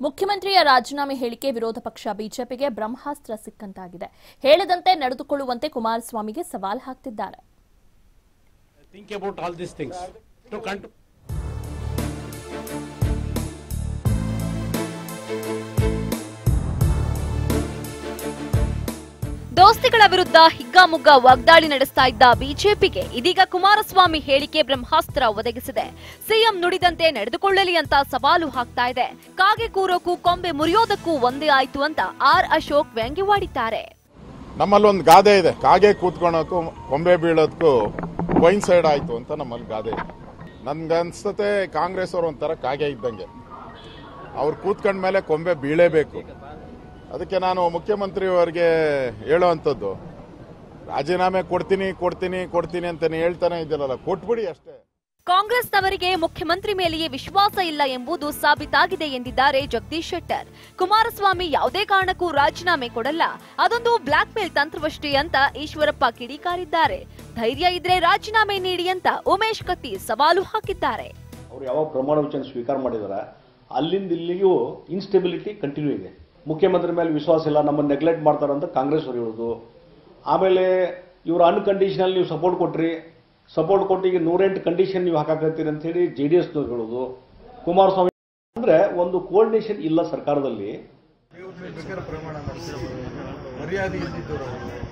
ಮುಖ್ಯಮಂತ್ರಿಯ ರಾಜೀನಾಮೆ ಹೇಳಿಕೆ ವಿರೋಧ ಪಕ್ಷ ಬಿಜೆಪಿಗೆ ಬ್ರಹ್ಮಾಸ್ತ್ರ ಸಿಕ್ಕಂತಾಗಿದೆ. ಹೇಳಿದಂತೆ ನಡೆದುಕೊಳ್ಳುವಂತೆ ಕುಮಾರಸ್ವಾಮಿಗೆ ಸವಾಲ್ ಹಾಕ್ತಿದ್ದಾರೆ. ದೋಸ್ತಿಗಳ ವಿರುದ್ಧ ಹಿಗ್ಗಾಮುಗ್ಗ ವಾಗ್ದಾಳಿ ನಡೆಸ್ತಾ ಇದ್ದ ಬಿಜೆಪಿಗೆ ಇದೀಗ ಕುಮಾರಸ್ವಾಮಿ ಹೇಳಿಕೆ ಬ್ರಹ್ಮಾಸ್ತ್ರ ಒದಗಿಸಿದೆ. ಸಿಎಂ ನುಡಿದಂತೆ ನಡೆದುಕೊಳ್ಳಲಿ ಅಂತ ಸವಾಲು ಹಾಕ್ತಾ ಇದೆ. ಕಾಗೆ ಕೂರೋಕು ಕೊಂಬೆ ಮುರಿಯೋದಕ್ಕೂ ಒಂದೇ ಆಯ್ತು ಅಂತ ಆರ್ ಅಶೋಕ್ ವ್ಯಂಗ್ಯವಾಡಿದ್ದಾರೆ. ನಮ್ಮಲ್ಲಿ ಒಂದು ಗಾದೆ ಇದೆ, ಕಾಗೆ ಕೂತ್ಕೊಳ್ಳೋಕು ಕೊಂಬೆ ಬೀಳೋದಕ್ಕೂ ಸೈಡ್ ಆಯ್ತು ಅಂತ ನಮ್ಮಲ್ಲಿ ಗಾದೆ ಇದೆ. ನನ್ಗನ್ಸುತ್ತೆ ಕಾಂಗ್ರೆಸ್ ಅವರು ಒಂಥರ ಕಾಗೆ ಇದ್ದಂಗೆ, ಅವ್ರು ಕೂತ್ಕೊಂಡ ಮೇಲೆ ಕೊಂಬೆ ಬೀಳೇಬೇಕು. ಅದಕ್ಕೆ ನಾನು ಮುಖ್ಯಮಂತ್ರಿಯವರಿಗೆ ಹೇಳುವಂಥದ್ದು, ರಾಜೀನಾಮೆ ಕೊಡ್ತೀನಿ ಅಂತಾನೆ ಹೇಳ್ತಾನೆ ಇದ್ದೀರಲ್ಲ, ಕೊಟ್ಬಿಡಿ ಅಷ್ಟೇ. ಕಾಂಗ್ರೆಸ್ನವರಿಗೆ ಮುಖ್ಯಮಂತ್ರಿ ಮೇಲೆಯೇ ವಿಶ್ವಾಸ ಇಲ್ಲ ಎಂಬುದು ಸಾಬೀತಾಗಿದೆ ಎಂದಿದ್ದಾರೆ ಜಗದೀಶ್ ಶೆಟ್ಟರ್. ಕುಮಾರಸ್ವಾಮಿ ಯಾವುದೇ ಕಾರಣಕ್ಕೂ ರಾಜೀನಾಮೆ ಕೊಡಲ್ಲ, ಅದೊಂದು ಬ್ಲಾಕ್ ಮೇಲ್ ತಂತ್ರವಷ್ಟೇ ಅಂತ ಈಶ್ವರಪ್ಪ ಕಿಡಿಕಾರಿದ್ದಾರೆ. ಧೈರ್ಯ ಇದ್ರೆ ರಾಜೀನಾಮೆ ನೀಡಿ ಅಂತ ಉಮೇಶ್ ಕತ್ತಿ ಸವಾಲು ಹಾಕಿದ್ದಾರೆ. ಅವರು ಯಾವ ಪ್ರಮಾಣ ವಚನ ಸ್ವೀಕಾರ ಮಾಡಿದಾರೆ ಅಲ್ಲಿಂದ ಇಲ್ಲಿಗೂ ಇನ್ಸ್ಟೆಬಿಲಿಟಿ ಕಂಟಿನ್ಯೂ ಇದೆ. ಮುಖ್ಯಮಂತ್ರಿ ಮೇಲೆ ವಿಶ್ವಾಸ ಇಲ್ಲ, ನಮ್ಮನ್ನು ನೆಗ್ಲೆಕ್ಟ್ ಮಾಡ್ತಾರಂತ ಕಾಂಗ್ರೆಸ್ ಅವರು ಹೇಳೋದು. ಆಮೇಲೆ ಇವರು ಅನ್ಕಂಡೀಷನಲ್ ನೀವು ಸಪೋರ್ಟ್ ಕೊಟ್ಟು ಈಗ 108 ಕಂಡೀಷನ್ ನೀವು ಹಾಕಾಕತ್ತೀರಿ ಅಂತ ಹೇಳಿ JDS ಹೇಳೋದು. ಕುಮಾರಸ್ವಾಮಿ ಅಂದ್ರೆ ಒಂದು ಕೋಆರ್ಡಿನೇಷನ್ ಇಲ್ಲ ಸರ್ಕಾರದಲ್ಲಿ. ಮರ್ಯಾದೆ ಇದ್ದಿದ್ದವರು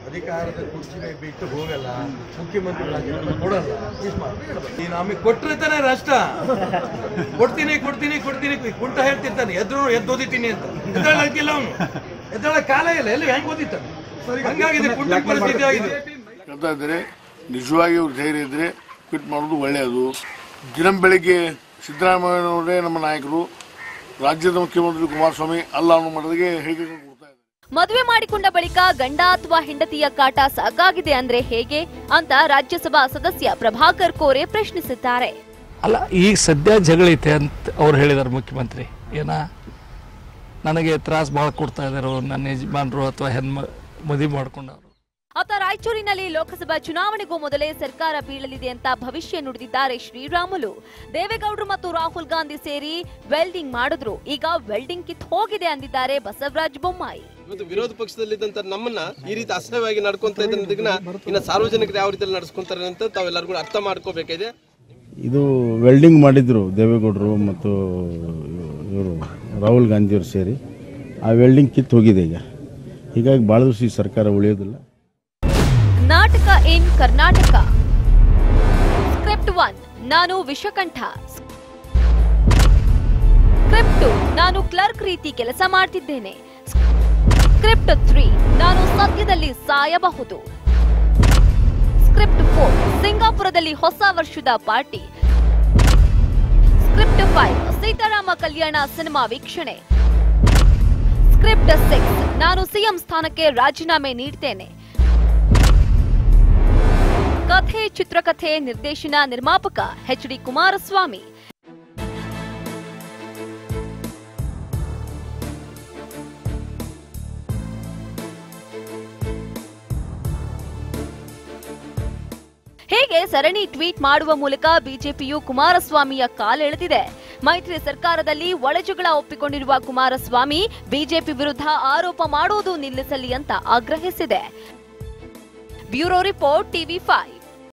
ಅಧಿಕಾರದ ಕುರ್ಚಿನೇ ಬಿಟ್ಟು ಹೋಗಲ್ಲ, ಮುಖ್ಯಮಂತ್ರಿ ರಾಜೀನಾಮೆ ಕೊಡಲ್ಲ. ನೀನು ಆಮೇಲೆ ಕೊಟ್ಟರೆ ತಾನೇ ರಾಷ್ಟ್ರ. ಕೊಡ್ತೀನಿ ಕುಂಟ ಹೇಳ್ತಿರ್ತಾನೆ, ಎದ್ದೋದಿತೀನಿ ಅಂತ. ಎದ್ದಳಕ್ಕಿಲ್ಲ ಅವನು, ಎದ್ದಳ ಕಾಲ ಇಲ್ಲ, ಎಲ್ಲ ಹೆಂಗ್ ಓದಿತ್ತಾನೆ. ಹಂಗಾಗಿದೆ, ಕುಂಟ ಪರಿಸ್ಥಿತಿ ಆಗಿದೆ. ನಿಜವಾಗಿ ಅವ್ರು ಧೈರ್ಯ ಇದ್ರೆ ಕ್ವಿಟ್ ಮಾಡೋದು ಒಳ್ಳೆಯದು. ದಿನ ಬೆಳಿಗ್ಗೆ ಸಿದ್ದರಾಮಯ್ಯನವರೇ ನಮ್ಮ ನಾಯಕರು, ರಾಜ್ಯದ ಮುಖ್ಯಮಂತ್ರಿ ಕುಮಾರಸ್ವಾಮಿ ಅಲ್ಲ ಅನ್ನೋ ಮಟ್ಟಕ್ಕೆ ಹೇಳಿಕೆ ಕೊಡ್ತಾ ಇದ್ದಾರೆ. ಮದುವೆ ಮಾಡಿಕೊಂಡ ಬಳಿಕ ಗಂಡ ಅಥವಾ ಹೆಂಡತಿಯ ಕಾಟ ಸಾಕಾಗಿದೆ ಅಂದ್ರೆ ಹೇಗೆ ಅಂತ ರಾಜ್ಯಸಭಾ ಸದಸ್ಯ ಪ್ರಭಾಕರ್ ಕೋರೆ ಪ್ರಶ್ನಿಸಿದ್ದಾರೆ. ಅಲ್ಲ, ಈಗ ಸದ್ಯ ಜಗಳೈತೆ ಅಂತ ಅವ್ರು ಹೇಳಿದಾರೆ ಮುಖ್ಯಮಂತ್ರಿ. ನನಗೆ ತ್ರಾಸ್ ಬಹಳ ಕೊಡ್ತಾ ಇದಾರು ನನ್ನ ಯಜಮಾನರು ಅಥವಾ ಮದುವೆ ಮಾಡ್ಕೊಂಡವರು. ಅತ್ತ ರಾಯಚೂರಿನಲ್ಲಿ ಲೋಕಸಭಾ ಚುನಾವಣೆಗೂ ಮೊದಲೇ ಸರ್ಕಾರ ಬೀಳಲಿದೆ ಅಂತ ಭವಿಷ್ಯ ನುಡಿದಿದ್ದಾರೆ ಶ್ರೀರಾಮುಲು. ದೇವೇಗೌಡರು ಮತ್ತು ರಾಹುಲ್ ಗಾಂಧಿ ಸೇರಿ ವೆಲ್ಡಿಂಗ್ ಮಾಡಿದ್ರು, ಈಗ ವೆಲ್ಡಿಂಗ್ ಕಿತ್ ಹೋಗಿದೆ ಅಂದಿದ್ದಾರೆ ಬಸವರಾಜ ಬೊಮ್ಮಾಯಿ. ಇವತ್ತು ವಿರೋಧ ಪಕ್ಷದಲ್ಲಿದ್ದಂತ ನಮ್ಮನ್ನ ಈ ರೀತಿ ಅಸಹ್ಯವಾಗಿ ನಡ್ಕೊಂತ ಇದ್ದನ್ನ ಇನ್ನು ಸಾರ್ವಜನಿಕರು ಯಾವ ರೀತಿಯಲ್ಲಿ ನಡೆಸ್ಕೊಂತಾರೆ ಅಂತ ತಾವೆಲ್ಲರಿಗೂ ಅರ್ಥ ಮಾಡ್ಕೋಬೇಕಿದೆ. ಇದು ವೆಲ್ಡಿಂಗ್ ಮಾಡಿದ್ರು ದೇವೇಗೌಡರು ಮತ್ತು ಇವರು ರಾಹುಲ್ ಗಾಂಧಿಯವರು ಸೇರಿ, ಆ ವೆಲ್ಡಿಂಗ್ ಕಿತ್ ಹೋಗಿದೆ ಈಗ. ಹೀಗಾಗಿ ಬಹಳ ದಿವಸ ಈ ಸರ್ಕಾರ ಉಳಿಯೋದಿಲ್ಲ. ನಾಟಕ ಇನ್ ಕರ್ನಾಟಕ. ಸ್ಕ್ರಿಪ್ಟ್ 1 ನಾನು ವಿಷಕಂಠ. ಸ್ಕ್ರಿಪ್ಟ್ 2 ನಾನು ಕ್ಲರ್ಕ್ ರೀತಿ ಕೆಲಸ ಮಾಡ್ತಿದ್ದೇನೆ. ಸ್ಕ್ರಿಪ್ಟ್ 3 ನಾನು ಸದ್ಯದಲ್ಲಿ ಸಾಯಬಹುದು. ಸ್ಕ್ರಿಪ್ಟ್ 4 ಸಿಂಗಾಪುರದಲ್ಲಿ ಹೊಸ ವರ್ಷದ ಪಾರ್ಟಿ. ಸ್ಕ್ರಿಪ್ಟ್ 5 ಸೀತಾರಾಮ ಕಲ್ಯಾಣ ಸಿನಿಮಾ ವೀಕ್ಷಣೆ. ಸ್ಕ್ರಿಪ್ಟ್ 6 ನಾನು ಸಿಎಂ ಸ್ಥಾನಕ್ಕೆ ರಾಜೀನಾಮೆ ನೀಡ್ತೇನೆ. ಕಥೆ, ಚಿತ್ರಕಥೆ, ನಿರ್ದೇಶನ, ನಿರ್ಮಾಪಕ HD ಕುಮಾರಸ್ವಾಮಿ. ಹೀಗೆ ಸರಣಿ ಟ್ವೀಟ್ ಮಾಡುವ ಮೂಲಕ ಬಿಜೆಪಿಯು ಕುಮಾರಸ್ವಾಮಿಯ ಕಾಲೆಳೆದಿದೆ. ಮೈತ್ರಿ ಸರ್ಕಾರದಲ್ಲಿ ಒಳಜಗಳ ಒಪ್ಪಿಕೊಂಡಿರುವ ಕುಮಾರಸ್ವಾಮಿ ಬಿಜೆಪಿ ವಿರುದ್ಧ ಆರೋಪ ಮಾಡುವುದು ನಿಲ್ಲಿಸಲಿ ಅಂತ ಆಗ್ರಹಿಸಿದೆ. Bureau report TV5.